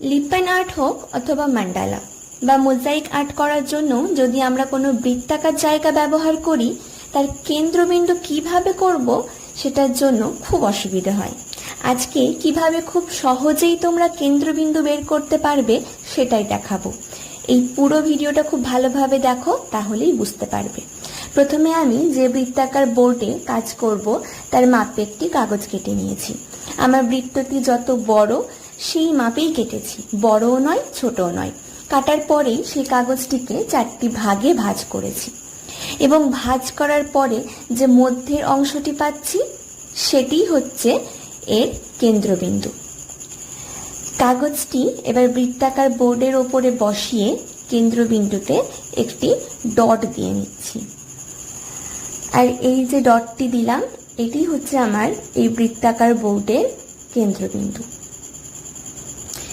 Lippan art হোক অথবা মান্ডালা বা মোজাইক আর্ট করার জন্য যদি আমরা কোনো বৃত্তাকার জায়গা ব্যবহার করি, তার কেন্দ্রবিন্দু কিভাবে করব সেটার জন্য খুব অসুবিধা হয়। আজকে কিভাবে খুব সহজেই তোমরা কেন্দ্রবিন্দু বের করতে পারবে সেটাই দেখাবো। এই পুরো ভিডিওটা খুব ভালোভাবে দেখো, তাহলেই বুঝতে পারবে। প্রথমে আমি যে বৃত্তাকার বোর্ডে কাজ করব তার মাপে একটি কাগজ কেটে নিয়েছি। আমার বৃত্তটি যত বড় সেই মাপেই কেটেছি, বড়ও নয় ছোটও নয়। কাটার পরেই সেই কাগজটিকে 4টি ভাগে ভাঁজ করেছি এবং ভাঁজ করার পরে যে মধ্যের অংশটি পাচ্ছি সেটি হচ্ছে এর কেন্দ্রবিন্দু। কাগজটি এবার বৃত্তাকার বোর্ডের ওপরে বসিয়ে কেন্দ্রবিন্দুতে একটি ডট দিয়ে নিচ্ছি। আর এই যে ডটটি দিলাম এটি হচ্ছে আমার এই বৃত্তাকার বোর্ডের কেন্দ্রবিন্দু।